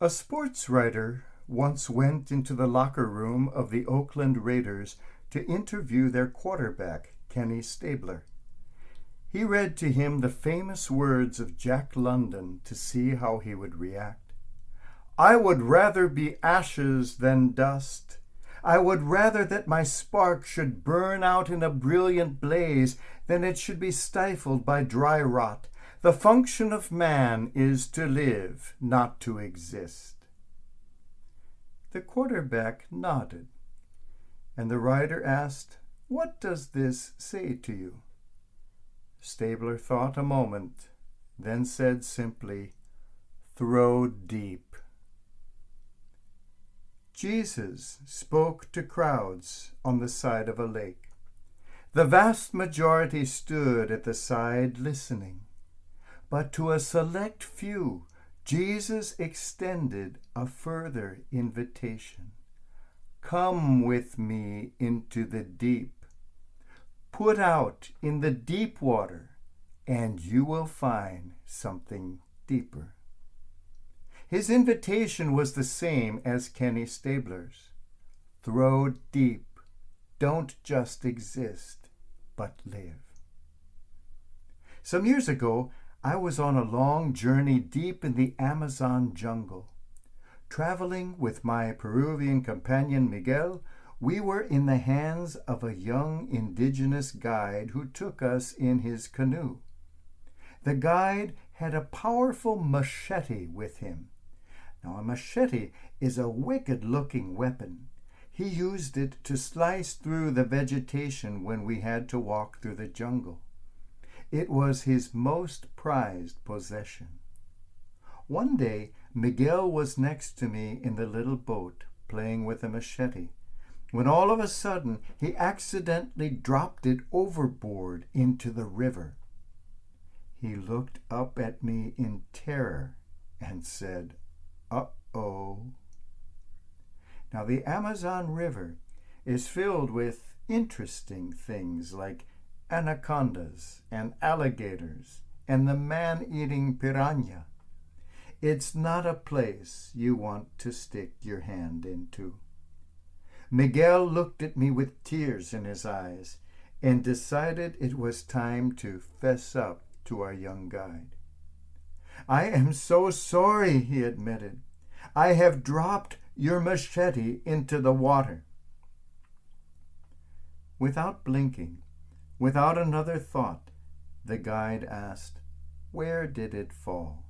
A sports writer once went into the locker room of the Oakland Raiders to interview their quarterback, Kenny Stabler. He read to him the famous words of Jack London to see how he would react. "I would rather be ashes than dust. I would rather that my spark should burn out in a brilliant blaze than it should be stifled by dry rot. The function of man is to live, not to exist." The quarterback nodded, and the writer asked, "What does this say to you?" Stabler thought a moment, then said simply, "Throw deep." Jesus spoke to crowds on the side of a lake. The vast majority stood at the side listening. But to a select few, Jesus extended a further invitation. "Come with me into the deep. Put out in the deep water, and you will find something deeper." His invitation was the same as Kenny Stabler's. Throw deep. Don't just exist, but live. Some years ago, I was on a long journey deep in the Amazon jungle. Traveling with my Peruvian companion Miguel, we were in the hands of a young indigenous guide who took us in his canoe. The guide had a powerful machete with him. Now, a machete is a wicked-looking weapon. He used it to slice through the vegetation when we had to walk through the jungle. It was his most prized possession. One day, Miguel was next to me in the little boat, playing with a machete, when all of a sudden he accidentally dropped it overboard into the river. He looked up at me in terror and said, "Uh-oh." Now, the Amazon River is filled with interesting things like anacondas and alligators and the man-eating piranha. It's not a place you want to stick your hand into. Miguel looked at me with tears in his eyes and decided it was time to fess up to our young guide. "I am so sorry," he admitted. "I have dropped your machete into the water." Without blinking, without another thought, the guide asked, "Where did it fall?"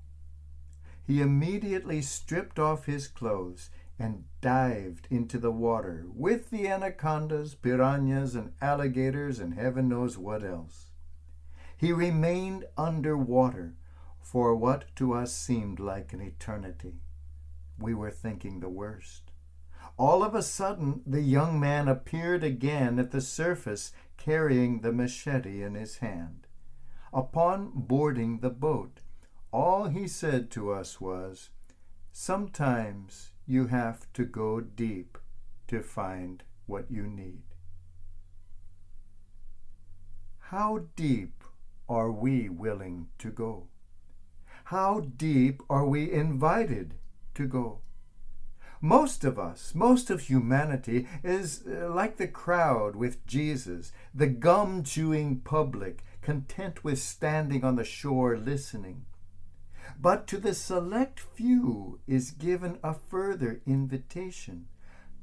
He immediately stripped off his clothes and dived into the water with the anacondas, piranhas, and alligators, and heaven knows what else. He remained underwater for what to us seemed like an eternity. We were thinking the worst. All of a sudden, the young man appeared again at the surface, carrying the machete in his hand. Upon boarding the boat, all he said to us was, "Sometimes you have to go deep to find what you need." How deep are we willing to go? How deep are we invited to go? Most of us, most of humanity is like the crowd with Jesus, the gum-chewing public, content with standing on the shore listening. But to the select few is given a further invitation.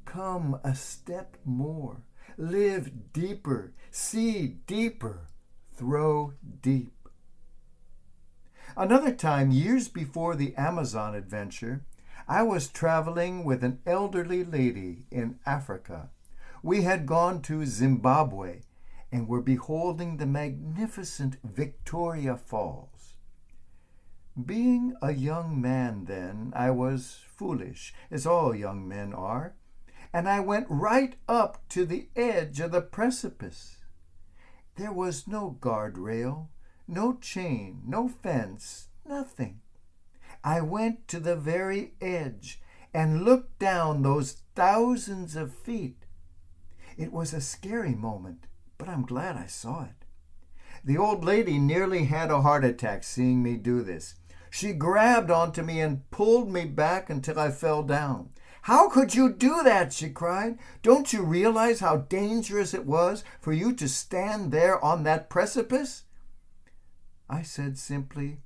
Come a step more, live deeper, see deeper, throw deep. Another time, years before the Amazon adventure, I was traveling with an elderly lady in Africa. We had gone to Zimbabwe and were beholding the magnificent Victoria Falls. Being a young man then, I was foolish, as all young men are, and I went right up to the edge of the precipice. There was no guardrail, no chain, no fence, nothing. I went to the very edge and looked down those thousands of feet. It was a scary moment, but I'm glad I saw it. The old lady nearly had a heart attack seeing me do this. She grabbed onto me and pulled me back until I fell down. "How could you do that?" she cried. "Don't you realize how dangerous it was for you to stand there on that precipice?" I said simply,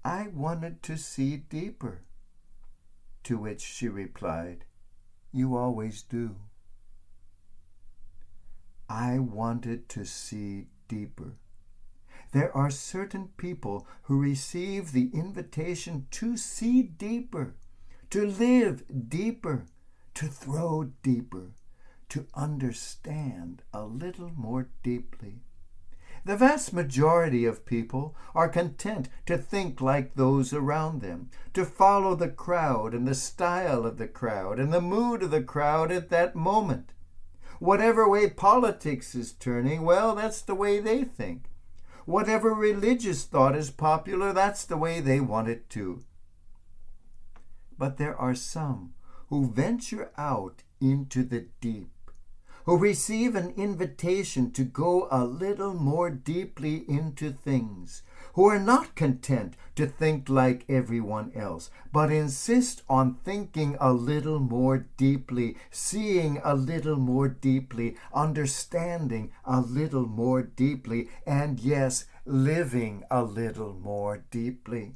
"I wanted to see deeper." To which she replied, "You always do." I wanted to see deeper. There are certain people who receive the invitation to see deeper, to live deeper, to throw deeper, to understand a little more deeply. The vast majority of people are content to think like those around them, to follow the crowd and the style of the crowd and the mood of the crowd at that moment. Whatever way politics is turning, well, that's the way they think. Whatever religious thought is popular, that's the way they want it too. But there are some who venture out into the deep, who receive an invitation to go a little more deeply into things, who are not content to think like everyone else, but insist on thinking a little more deeply, seeing a little more deeply, understanding a little more deeply, and yes, living a little more deeply.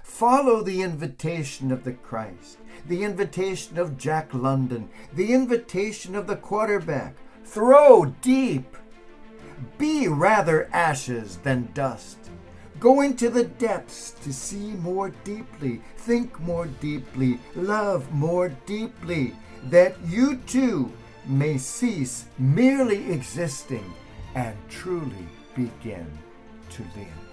Follow the invitation of the Christ, the invitation of Jack London, the invitation of the quarterback. Throw deep. Be rather ashes than dust. Go into the depths to see more deeply, think more deeply, love more deeply, that you too may cease merely existing and truly begin to live.